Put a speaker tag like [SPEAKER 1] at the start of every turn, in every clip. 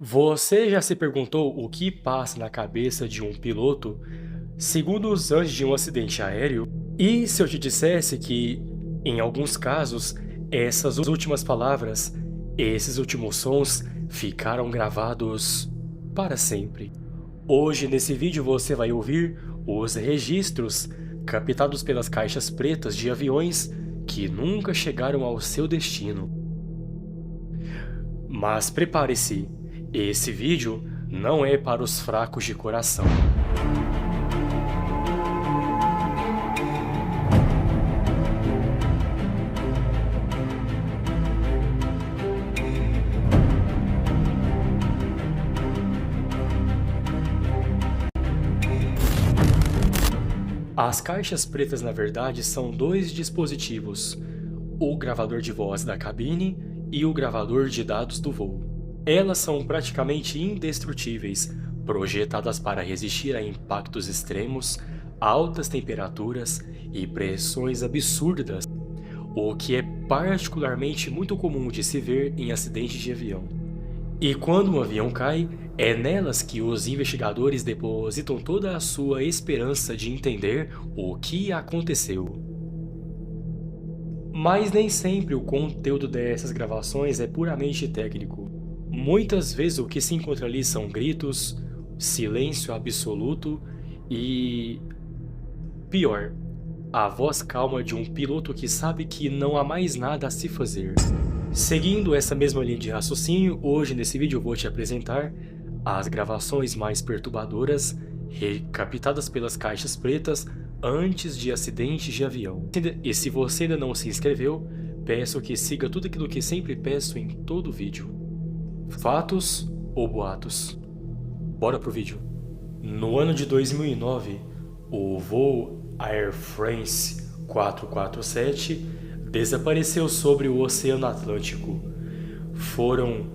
[SPEAKER 1] Você já se perguntou o que passa na cabeça de um piloto segundos antes de um acidente aéreo? E se eu te dissesse que, em alguns casos, essas últimas palavras, esses últimos sons ficaram gravados para sempre? Hoje, nesse vídeo, você vai ouvir os registros captados pelas caixas pretas de aviões que nunca chegaram ao seu destino. Mas prepare-se, esse vídeo não é para os fracos de coração. As caixas pretas, na verdade, são dois dispositivos: o gravador de voz da cabine e o gravador de dados do voo. Elas são praticamente indestrutíveis, projetadas para resistir a impactos extremos, altas temperaturas e pressões absurdas, o que é particularmente muito comum de se ver em acidentes de avião. E quando um avião cai, é nelas que os investigadores depositam toda a sua esperança de entender o que aconteceu. Mas nem sempre o conteúdo dessas gravações é puramente técnico. Muitas vezes o que se encontra ali são gritos, silêncio absoluto e, pior, a voz calma de um piloto que sabe que não há mais nada a se fazer. Seguindo essa mesma linha de raciocínio, hoje nesse vídeo eu vou te apresentar as gravações mais perturbadoras recaptadas pelas caixas pretas antes de acidentes de avião. E se você ainda não se inscreveu, peço que siga tudo aquilo que sempre peço em todo vídeo. Fatos ou boatos? Bora pro vídeo. No ano de 2009, o voo Air France 447 desapareceu sobre o Oceano Atlântico. Foram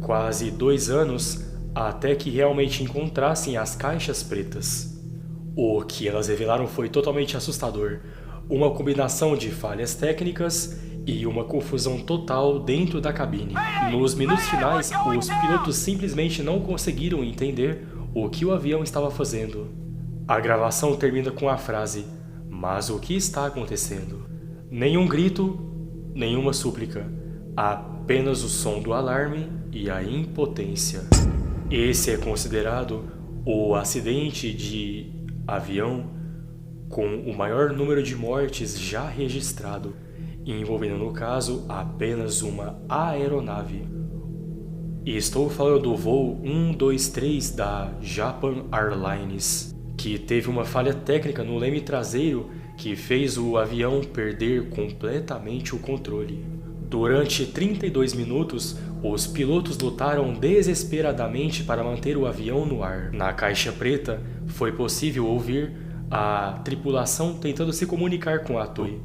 [SPEAKER 1] quase 2 anos até que realmente encontrassem as caixas pretas. O que elas revelaram foi totalmente assustador, uma combinação de falhas técnicas e uma confusão total dentro da cabine. Nos minutos finais, os pilotos simplesmente não conseguiram entender o que o avião estava fazendo. A gravação termina com a frase: "Mas o que está acontecendo?" Nenhum grito, nenhuma súplica, apenas o som do alarme e a impotência. Esse é considerado o acidente de avião com o maior número de mortes já registrado, envolvendo no caso apenas uma aeronave. E estou falando do voo 123 da Japan Airlines, que teve uma falha técnica no leme traseiro que fez o avião perder completamente o controle. Durante 32 minutos, os pilotos lutaram desesperadamente para manter o avião no ar. Na caixa preta, foi possível ouvir a tripulação tentando se comunicar com a torre,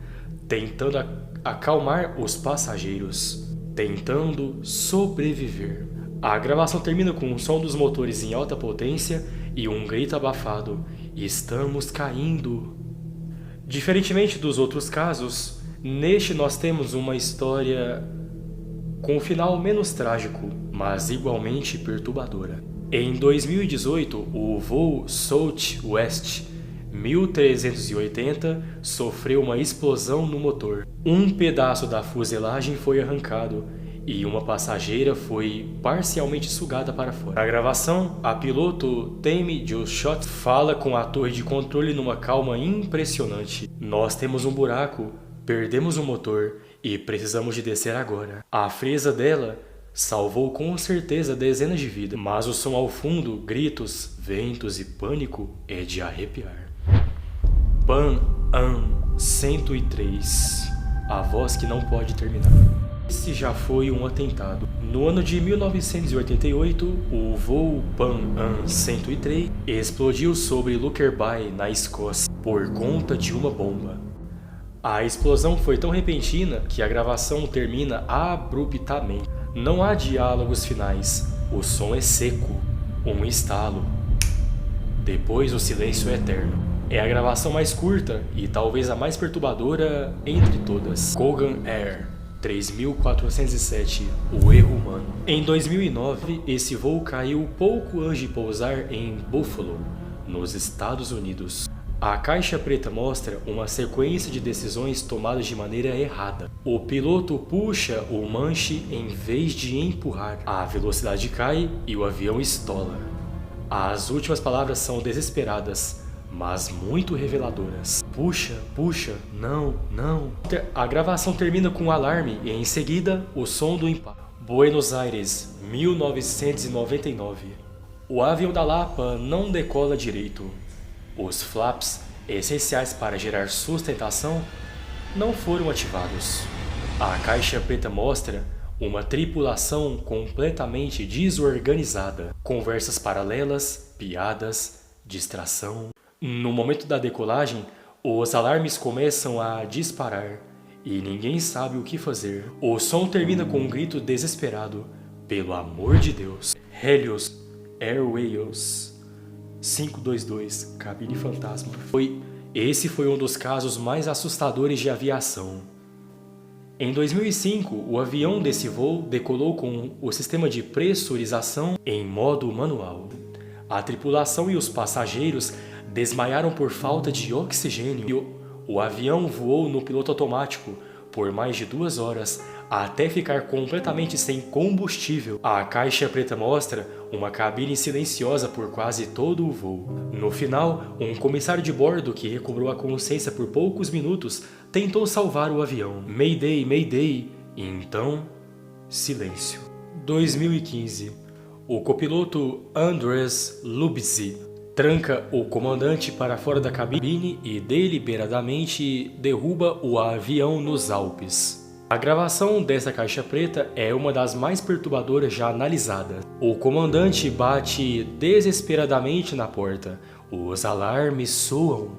[SPEAKER 1] tentando acalmar os passageiros, tentando sobreviver. A gravação termina com o som dos motores em alta potência e um grito abafado: "Estamos caindo!" Diferentemente dos outros casos, neste nós temos uma história com um final menos trágico, mas igualmente perturbadora. Em 2018, o voo Southwest 1380 sofreu uma explosão no motor. Um pedaço da fuselagem foi arrancado e uma passageira foi parcialmente sugada para fora. Na gravação, a piloto Tammy Jo Schott fala com a torre de controle numa calma impressionante: "Nós temos um buraco, perdemos o motor e precisamos de descer agora." A frieza dela salvou com certeza dezenas de vidas, mas o som ao fundo, gritos, ventos e pânico é de arrepiar. Pan Am 103, a voz que não pode terminar. Esse já foi um atentado. No ano de 1988, o voo Pan Am 103 explodiu sobre Lockerbie, na Escócia, por conta de uma bomba. A explosão foi tão repentina que a gravação termina abruptamente. Não há diálogos finais, o som é seco, um estalo. Depois o silêncio é eterno. É a gravação mais curta e talvez a mais perturbadora entre todas. Kogan Air 3407, o erro humano. Em 2009, esse voo caiu pouco antes de pousar em Buffalo, nos Estados Unidos. A caixa preta mostra uma sequência de decisões tomadas de maneira errada. O piloto puxa o manche em vez de empurrar. A velocidade cai e o avião estola. As últimas palavras são desesperadas, mas muito reveladoras. Puxa, puxa, não, não. A gravação termina com um alarme e em seguida o som do impacto. Buenos Aires, 1999. O avião da Lapa não decola direito. Os flaps, essenciais para gerar sustentação, não foram ativados. A caixa preta mostra uma tripulação completamente desorganizada. Conversas paralelas, piadas, distração. No momento da decolagem, os alarmes começam a disparar e ninguém sabe o que fazer. O som termina com um grito desesperado. Pelo amor de Deus. Helios Airways 522, cabine fantasma. Esse foi um dos casos mais assustadores de aviação. Em 2005, o avião desse voo decolou com o sistema de pressurização em modo manual. A tripulação e os passageiros desmaiaram por falta de oxigênio. O avião voou no piloto automático por mais de 2 horas, até ficar completamente sem combustível. A caixa preta mostra uma cabine silenciosa por quase todo o voo. No final, um comissário de bordo que recobrou a consciência por poucos minutos tentou salvar o avião. Mayday, Mayday. E então, silêncio. 2015. O copiloto Andres Lubitz tranca o comandante para fora da cabine e deliberadamente derruba o avião nos Alpes. A gravação dessa caixa preta é uma das mais perturbadoras já analisadas. O comandante bate desesperadamente na porta, os alarmes soam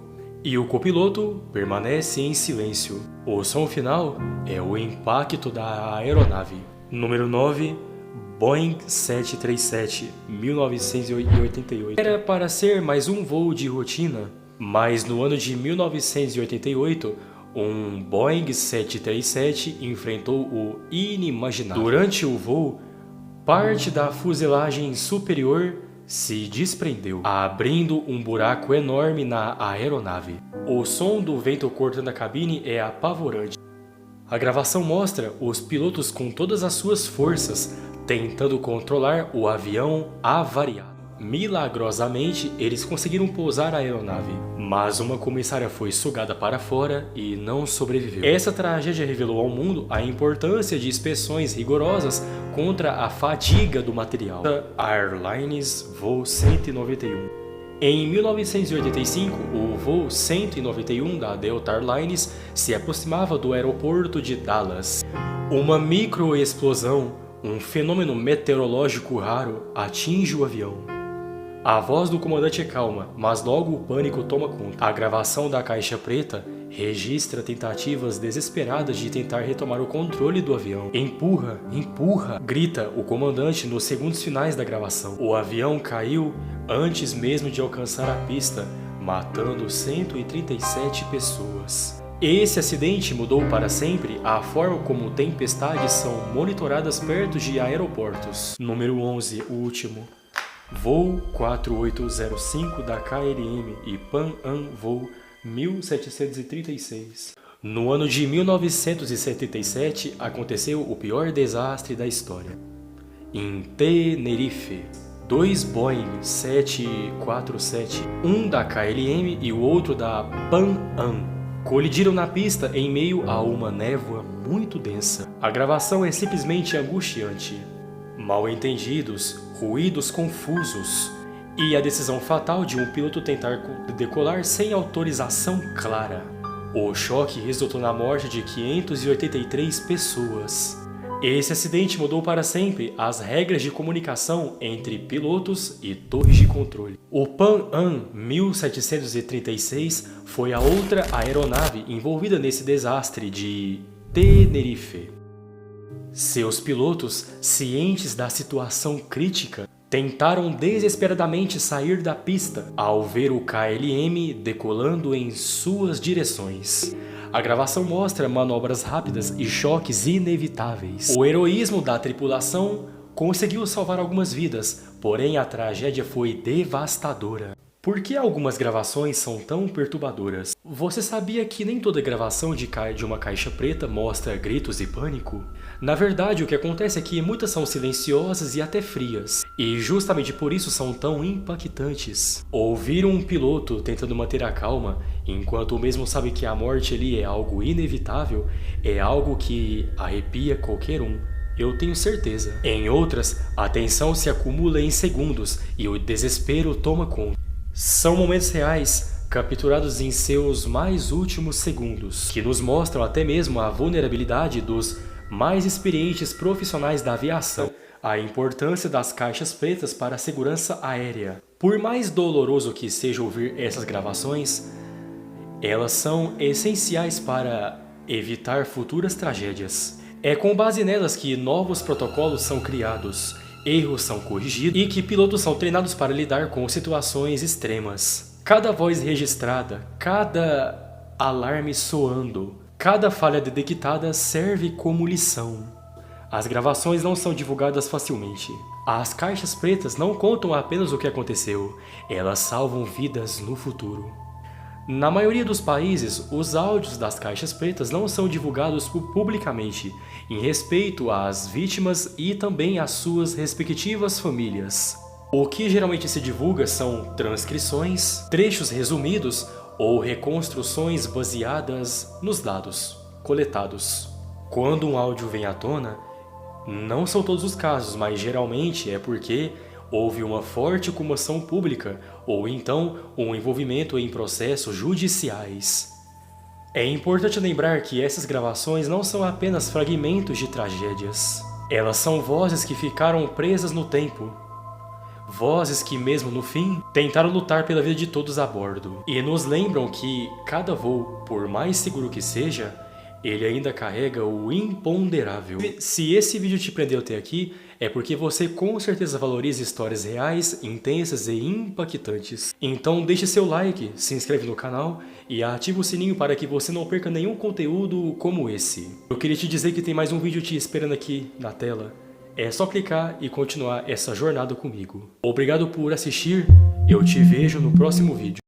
[SPEAKER 1] e o copiloto permanece em silêncio. O som final é o impacto da aeronave. Número 9. Boeing 737, 1988. Era para ser mais um voo de rotina, mas no ano de 1988, um Boeing 737 enfrentou o inimaginável. Durante o voo, parte da fuselagem superior se desprendeu, abrindo um buraco enorme na aeronave. O som do vento cortando a cabine é apavorante. A gravação mostra os pilotos com todas as suas forças tentando controlar o avião avariado. Milagrosamente, eles conseguiram pousar a aeronave, mas uma comissária foi sugada para fora e não sobreviveu. Essa tragédia revelou ao mundo a importância de inspeções rigorosas contra a fadiga do material. Airlines Voo 191. Em 1985, o voo 191 da Delta Airlines se aproximava do aeroporto de Dallas. Uma microexplosão, um fenômeno meteorológico raro, atinge o avião. A voz do comandante é calma, mas logo o pânico toma conta. A gravação da caixa preta registra tentativas desesperadas de tentar retomar o controle do avião. Empurra, empurra, grita o comandante nos segundos finais da gravação. O avião caiu antes mesmo de alcançar a pista, matando 137 pessoas. Esse acidente mudou para sempre a forma como tempestades são monitoradas perto de aeroportos. Número 11, o último. Voo 4805 da KLM e Pan Am Voo 1736. No ano de 1977 aconteceu o pior desastre da história. Em Tenerife, 2 Boeing 747, um da KLM e o outro da Pan Am, colidiram na pista em meio a uma névoa muito densa. A gravação é simplesmente angustiante. Mal-entendidos, ruídos confusos e a decisão fatal de um piloto tentar decolar sem autorização clara. O choque resultou na morte de 583 pessoas. Esse acidente mudou para sempre as regras de comunicação entre pilotos e torres de controle. O Pan Am 1736 foi a outra aeronave envolvida nesse desastre de Tenerife. Seus pilotos, cientes da situação crítica, tentaram desesperadamente sair da pista ao ver o KLM decolando em suas direções. A gravação mostra manobras rápidas e choques inevitáveis. O heroísmo da tripulação conseguiu salvar algumas vidas, porém a tragédia foi devastadora. Por que algumas gravações são tão perturbadoras? Você sabia que nem toda gravação de uma caixa preta mostra gritos e pânico? Na verdade, o que acontece é que muitas são silenciosas e até frias, e justamente por isso são tão impactantes. Ouvir um piloto tentando manter a calma, enquanto o mesmo sabe que a morte ali é algo inevitável, é algo que arrepia qualquer um. Eu tenho certeza. Em outras, a tensão se acumula em segundos e o desespero toma conta. São momentos reais, capturados em seus mais últimos segundos, que nos mostram até mesmo a vulnerabilidade dos mais experientes profissionais da aviação, a importância das caixas pretas para a segurança aérea. Por mais doloroso que seja ouvir essas gravações, elas são essenciais para evitar futuras tragédias. É com base nelas que novos protocolos são criados, erros são corrigidos e que pilotos são treinados para lidar com situações extremas. Cada voz registrada, cada alarme soando, cada falha detectada serve como lição. As gravações não são divulgadas facilmente. As caixas pretas não contam apenas o que aconteceu, elas salvam vidas no futuro. Na maioria dos países, os áudios das caixas pretas não são divulgados publicamente, em respeito às vítimas e também às suas respectivas famílias. O que geralmente se divulga são transcrições, trechos resumidos ou reconstruções baseadas nos dados coletados. Quando um áudio vem à tona, não são todos os casos, mas geralmente é porque houve uma forte comoção pública ou então um envolvimento em processos judiciais. É importante lembrar que essas gravações não são apenas fragmentos de tragédias. Elas são vozes que ficaram presas no tempo. Vozes que, mesmo no fim, tentaram lutar pela vida de todos a bordo. E nos lembram que cada voo, por mais seguro que seja, ele ainda carrega o imponderável. Se esse vídeo te prendeu até aqui, é porque você com certeza valoriza histórias reais, intensas e impactantes. Então deixe seu like, se inscreve no canal e ativa o sininho para que você não perca nenhum conteúdo como esse. Eu queria te dizer que tem mais um vídeo te esperando aqui na tela. É só clicar e continuar essa jornada comigo. Obrigado por assistir, eu te vejo no próximo vídeo.